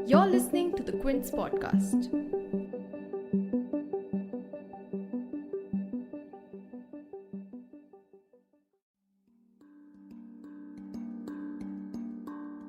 You're listening to the Quint's podcast.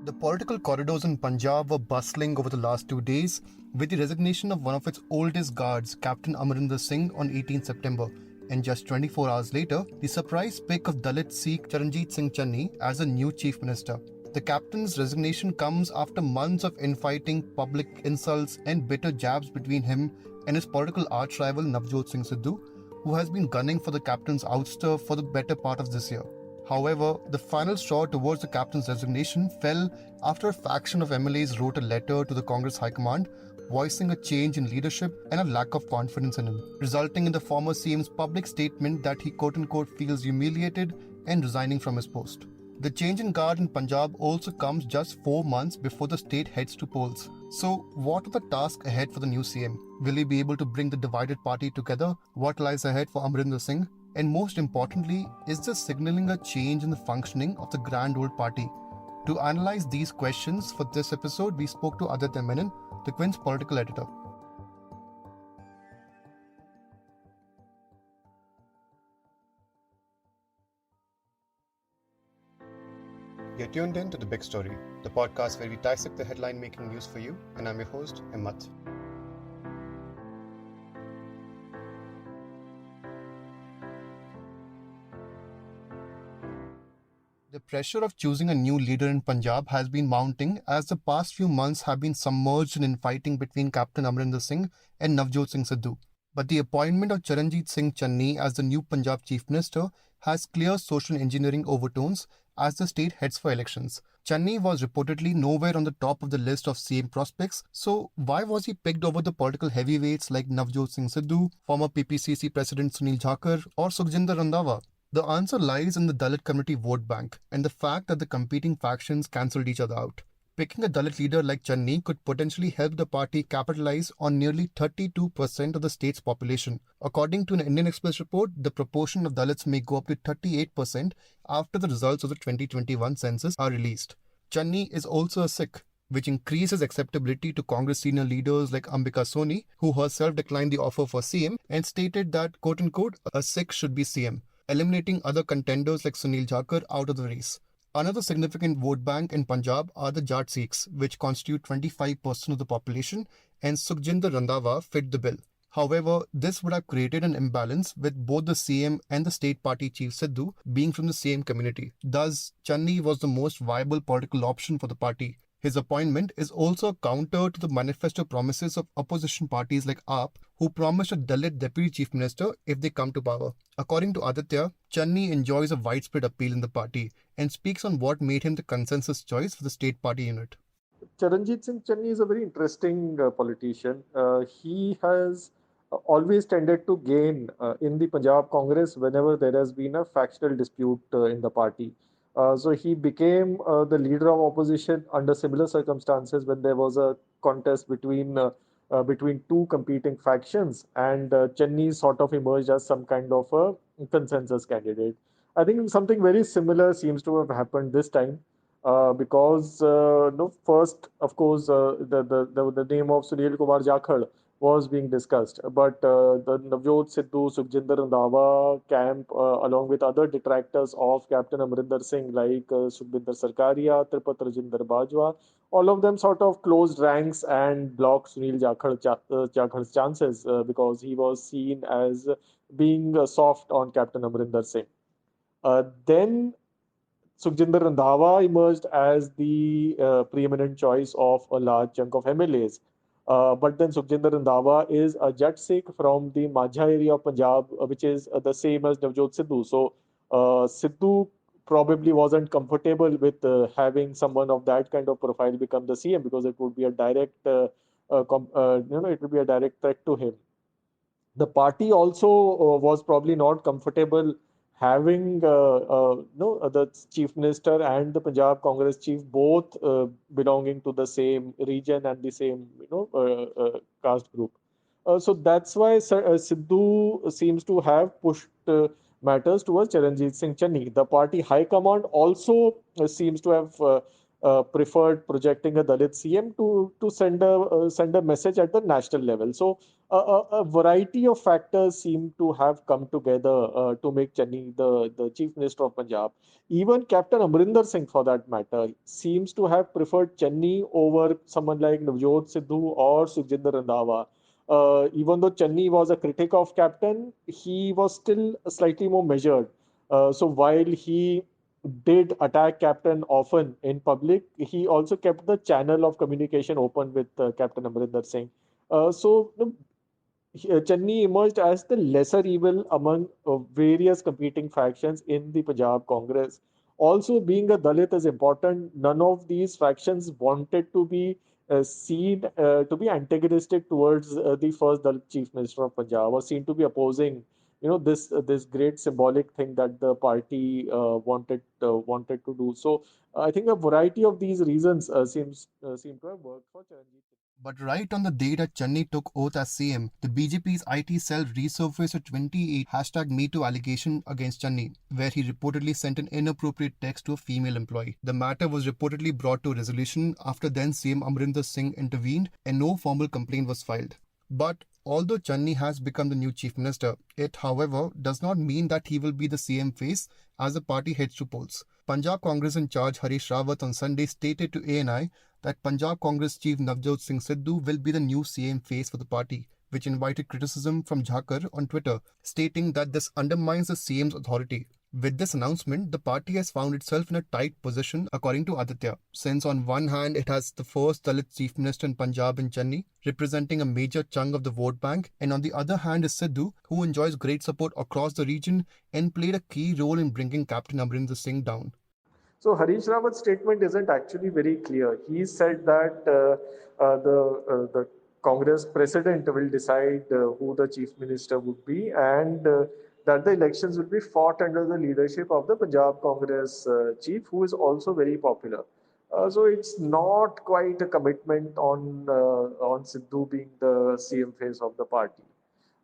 The political corridors in Punjab were bustling over the last 2 days with the resignation of one of its oldest guards, Captain Amarinder Singh, on 18 September. And just 24 hours later, the surprise pick of Dalit Sikh Charanjit Singh Channi as the new chief minister. The captain's resignation comes after months of infighting, public insults, and bitter jabs between him and his political arch rival Navjot Singh Sidhu, who has been gunning for the captain's ouster for the better part of this year. However, the final straw towards the captain's resignation fell after a faction of MLAs wrote a letter to the Congress High Command voicing a change in leadership and a lack of confidence in him, resulting in the former CM's public statement that he quote-unquote feels humiliated and resigning from his post. The change in guard in Punjab also comes just 4 months before the state heads to polls. So, what are the tasks ahead for the new CM? Will he be able to bring the divided party together? What lies ahead for Amarinder Singh? And most importantly, is this signaling a change in the functioning of the grand old party? To analyze these questions for this episode, we spoke to Aditya Menon, the Quint's political editor. You're tuned in to The Big Story, the podcast where we dissect the headline making news for you, and I'm your host, Himmat. The pressure of choosing a new leader in Punjab has been mounting as the past few months have been submerged in infighting between Captain Amarinder Singh and Navjot Singh Sidhu. But the appointment of Charanjit Singh Channi as the new Punjab Chief Minister has clear social engineering overtones as the state heads for elections. Channi was reportedly nowhere on the top of the list of CM prospects, so why was he picked over the political heavyweights like Navjot Singh Sidhu, former PPCC President Sunil Jakhar, or Sukhjinder Randhawa? The answer lies in the Dalit community vote bank and the fact that the competing factions cancelled each other out. Picking a Dalit leader like Channi could potentially help the party capitalize on nearly 32% of the state's population. According to an Indian Express report, the proportion of Dalits may go up to 38% after the results of the 2021 census are released. Channi is also a Sikh, which increases acceptability to Congress senior leaders like Ambika Soni, who herself declined the offer for CM and stated that, quote-unquote, a Sikh should be CM, eliminating other contenders like Sunil Jakhar out of the race. Another significant vote bank in Punjab are the Jat Sikhs, which constitute 25% of the population, and Sukhjinder Randhawa fit the bill. However, this would have created an imbalance with both the CM and the state party chief Sidhu being from the same community. Thus, Channi was the most viable political option for the party. His appointment is also a counter to the manifesto promises of opposition parties like AAP, who promised a Dalit deputy chief minister if they come to power. According to Aditya, Channi enjoys a widespread appeal in the party and speaks on what made him the consensus choice for the state party unit. Charanjit Singh Channi is a very interesting politician. He has always tended to gain in the Punjab Congress whenever there has been a factional dispute in the party. So he became the leader of opposition under similar circumstances when there was a contest between two competing factions, and Channi sort of emerged as some kind of a consensus candidate. I think something very similar seems to have happened this time. Because no, first, of course, the name of Sunil Kumar Jakhar was being discussed, but the Navjot Sidhu, Sukhjinder Randhawa camp, along with other detractors of Captain Amarinder Singh like Sukhbinder Sarkaria, Tripat Rajinder Bajwa, all of them sort of closed ranks and blocked Sunil Jakhar's chances because he was seen as being soft on Captain Amarinder Singh. Then Sukhjinder Randhawa emerged as the preeminent choice of a large chunk of MLAs. But then Sukhjinder Randhawa is a Jat Sikh from the Majha area of Punjab, which is the same as Navjot Sidhu. So Sidhu probably wasn't comfortable with having someone of that kind of profile become the CM because it would be a direct, it would be a direct threat to him. The party also was probably not comfortable having no, the chief minister and the Punjab Congress chief both belonging to the same region and the same caste group. So that's why Sidhu seems to have pushed matters towards Charanjit Singh Channi. The party high command also seems to have preferred projecting a Dalit CM to send a message at the national level. So a variety of factors seem to have come together to make Channi the Chief Minister of Punjab. Even Captain Amarinder Singh, for that matter, seems to have preferred Channi over someone like Navjot Sidhu or Sukhjinder Randhawa. Even though Channi was a critic of Captain, he was still slightly more measured. So while he did attack Captain often in public, he also kept the channel of communication open with Captain Amarinder Singh. Channi emerged as the lesser evil among various competing factions in the Punjab Congress. Also, being a Dalit is important. None of these factions wanted to be seen to be antagonistic towards the first Dalit Chief Minister of Punjab, or seen to be opposing, this great symbolic thing that the party wanted to do. So, I think a variety of these reasons seem to have worked for Charanjit. But right on the day that Channi took oath as CM, the BJP's IT cell resurfaced a 28 #MeToo allegation against Channi, where he reportedly sent an inappropriate text to a female employee. The matter was reportedly brought to a resolution after then CM Amarinder Singh intervened and no formal complaint was filed. But although Channi has become the new chief minister, it, however, does not mean that he will be the CM face as the party heads to polls. Punjab Congress in charge Harish Rawat on Sunday stated to ANI that Punjab Congress chief Navjot Singh Sidhu will be the new CM face for the party, which invited criticism from Jhakar on Twitter, stating that this undermines the CM's authority. With this announcement, the party has found itself in a tight position, according to Aditya, since on one hand it has the first Dalit chief minister in Punjab in Channi, representing a major chunk of the vote bank, and on the other hand is Sidhu, who enjoys great support across the region and played a key role in bringing Captain Amarinder Singh down. So Harish Rawat's statement isn't actually very clear. He said that the Congress president will decide who the chief minister would be, and that the elections will be fought under the leadership of the Punjab Congress chief, who is also very popular. So it's not quite a commitment on Sidhu being the CM face of the party.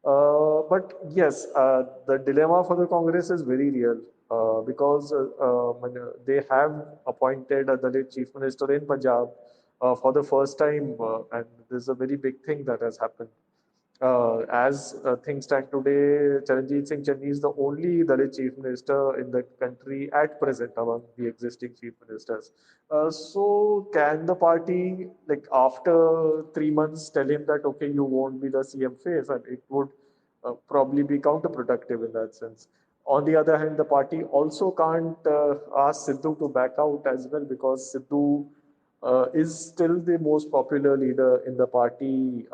But yes, the dilemma for the Congress is very real because they have appointed a Dalit chief minister in Punjab for the first time, and this is a very big thing that has happened. As things stand today, Charanjit Singh Channi is the only Dalit chief minister in the country at present among the existing chief ministers. So, can the party, like after 3 months, tell him that okay, you won't be the CM face, and it would probably be counterproductive in that sense. On the other hand, the party also can't ask Sidhu to back out as well because Sidhu is still the most popular leader in the party,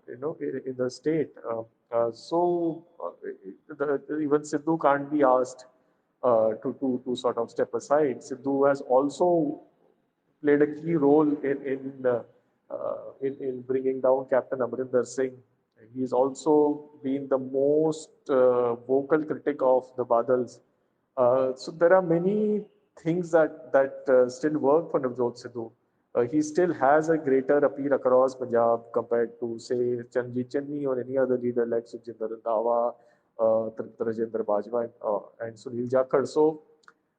in the state. Even Sidhu can't be asked to sort of step aside. Sidhu has also played a key role in bringing down Captain Amarinder Singh. He's also been the most vocal critic of the Badals. So there are many things that still work for Navjot Sidhu. He still has a greater appeal across Punjab compared to, say, Charanjit Channi or any other leader like Sukhjinder Randhawa, Rajendra Bajwa, and Sunil Jakhar. So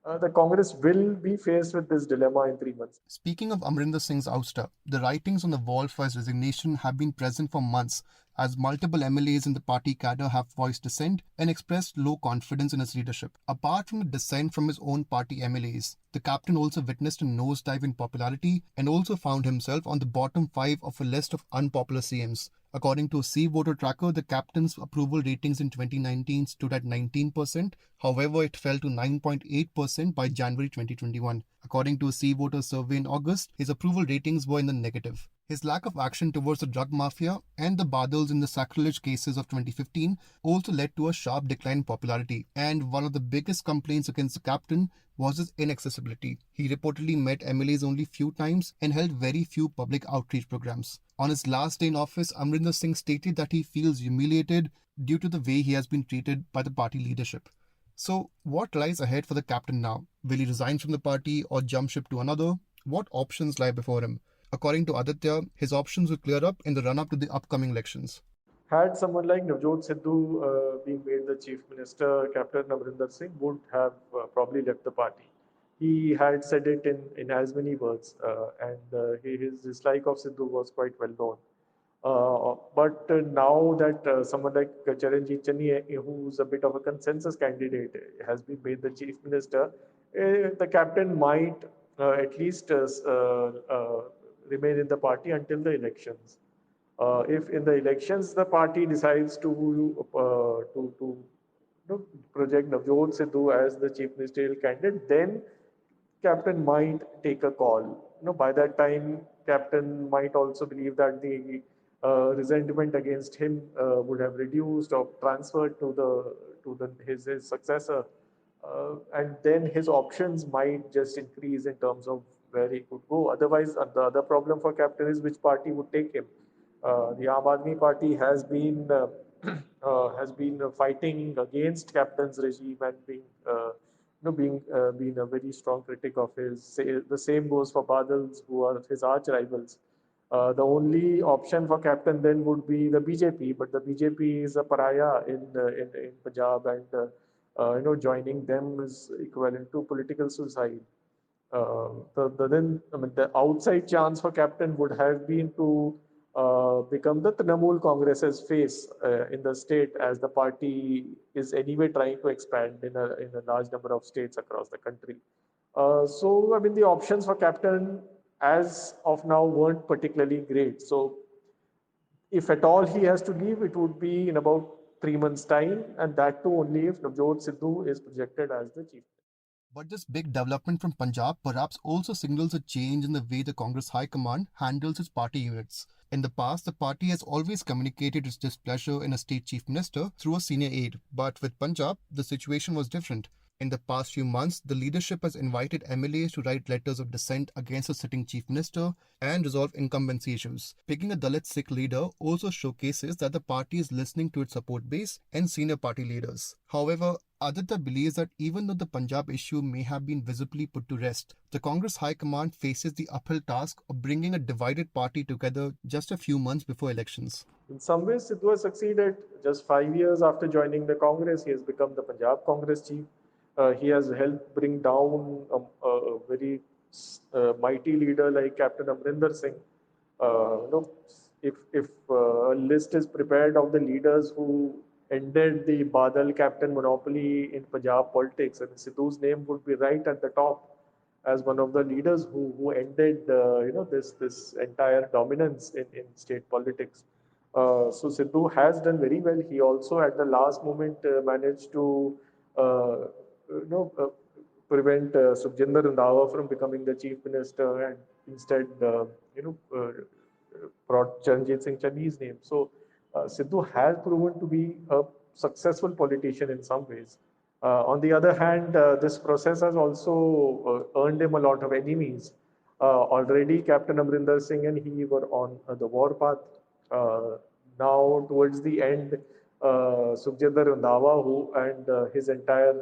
the Congress will be faced with this dilemma in 3 months. Speaking of Amarinder Singh's ouster, the writings on the wall for his resignation have been present for months, as multiple MLAs in the party cadre have voiced dissent and expressed low confidence in his leadership. Apart from the dissent from his own party MLAs, the captain also witnessed a nosedive in popularity and also found himself on the bottom 5 of a list of unpopular CMs. According to a C voter tracker, the captain's approval ratings in 2019 stood at 19%. However, it fell to 9.8% by January 2021. According to a C voter survey in August, his approval ratings were in the negative. His lack of action towards the drug mafia and the Badals in the sacrilege cases of 2015 also led to a sharp decline in popularity. And one of the biggest complaints against the captain was his inaccessibility. He reportedly met MLAs only few times and held very few public outreach programs. On his last day in office, Amarinder Singh stated that he feels humiliated due to the way he has been treated by the party leadership. So, what lies ahead for the captain now? Will he resign from the party or jump ship to another? What options lie before him? According to Aditya, his options will clear up in the run-up to the upcoming elections. Had someone like Navjot Sidhu being made the chief minister, Captain Amarinder Singh would have probably left the party. He had said it in as many words, and his dislike of Sidhu was quite well known. But now that someone like Charanjit Channi, who's a bit of a consensus candidate, has been made the chief minister, the captain might at least remain in the party until the elections. If in the elections the party decides to project Navjot Sidhu as the chief ministerial candidate, then captain might take a call. By that time, captain might also believe that the resentment against him would have reduced or transferred to his successor, and then his options might just increase in terms of where he could go. Otherwise, the other problem for captain is which party would take him. The Aam Aadmi Party has been fighting against captain's regime and being a very strong critic of his. The same goes for Badals, who are his arch rivals. The only option for captain then would be the BJP, but the BJP is a pariah in Punjab, and joining them is equivalent to political suicide. The outside chance for captain would have been to become the Trinamool Congress's face in the state, as the party is anyway trying to expand in a large number of states across the country. The options for captain as of now weren't particularly great. So if at all he has to leave, it would be in about 3 months' time, and that too only if Navjot Sidhu is projected as the chief. But this big development from Punjab perhaps also signals a change in the way the Congress High Command handles its party units. In the past, the party has always communicated its displeasure in a state chief minister through a senior aide, but with Punjab, the situation was different. In the past few months, the leadership has invited MLAs to write letters of dissent against the sitting chief minister and resolve incumbency issues. Picking a Dalit Sikh leader also showcases that the party is listening to its support base and senior party leaders. However, Aditya believes that even though the Punjab issue may have been visibly put to rest, the Congress High Command faces the uphill task of bringing a divided party together just a few months before elections. In some ways, Sidhu has succeeded. Just 5 years after joining the Congress, he has become the Punjab Congress chief. He has helped bring down a very mighty leader like Captain Amarinder Singh. Uh, you know, if a list is prepared of the leaders who ended the Badal captain monopoly in Punjab politics, and Sidhu's name would be right at the top as one of the leaders who ended this entire dominance in state politics. So Sidhu has done very well. He also at the last moment managed to uh, you know uh, prevent Sukhjinder Randhawa from becoming the chief minister, and instead brought Charanjit Singh Channi's name. So Sidhu has proven to be a successful politician in some ways. On the other hand, this process has also earned him a lot of enemies. Already, Captain Amarinder Singh and he were on the war path. Now, towards the end, Sukhjinder Randhawa, who and his entire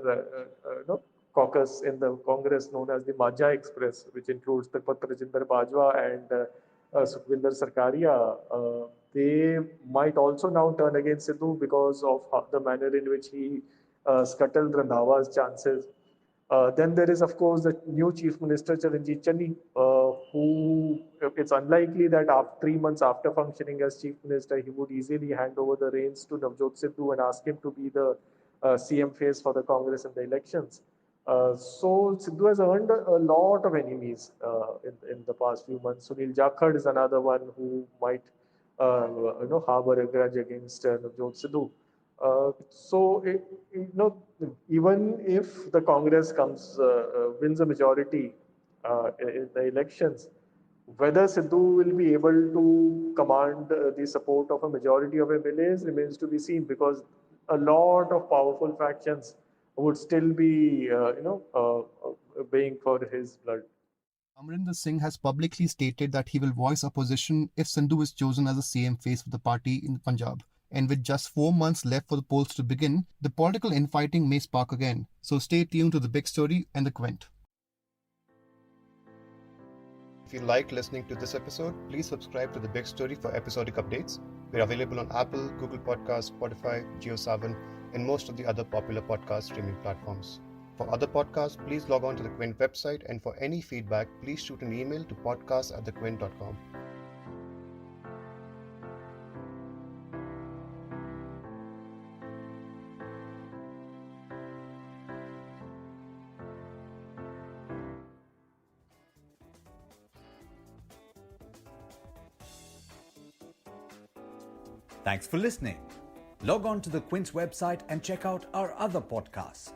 caucus in the Congress known as the Majha Express, which includes Tapat Rajinder Bajwa and Sukhvinder Sarkaria, they might also now turn against Sidhu because of the manner in which he scuttled Randhawa's chances. Then there is, of course, the new Chief Minister Charanjit Channi, who it's unlikely that after 3 months after functioning as Chief Minister, he would easily hand over the reins to Navjot Sidhu and ask him to be the CM face for the Congress in the elections. So Sidhu has earned a lot of enemies in the past few months. Sunil Jakhad is another one who might harbor a grudge against Navjot Sidhu. Even if the Congress wins a majority in the elections, whether Sidhu will be able to command the support of a majority of MLAs remains to be seen, because a lot of powerful factions would still be, baying for his blood. Amarinder Singh has publicly stated that he will voice opposition if Sindhu is chosen as the CM face for the party in Punjab. And with just 4 months left for the polls to begin, the political infighting may spark again. So stay tuned to the big story and the Quint. If you like listening to this episode, please subscribe to The Big Story for episodic updates. We're available on Apple, Google Podcasts, Spotify, JioSaavn, and most of the other popular podcast streaming platforms. For other podcasts, please log on to the Quint website, and for any feedback, please shoot an email to podcast@thequint.com. Thanks for listening. Log on to the Quint's website and check out our other podcasts.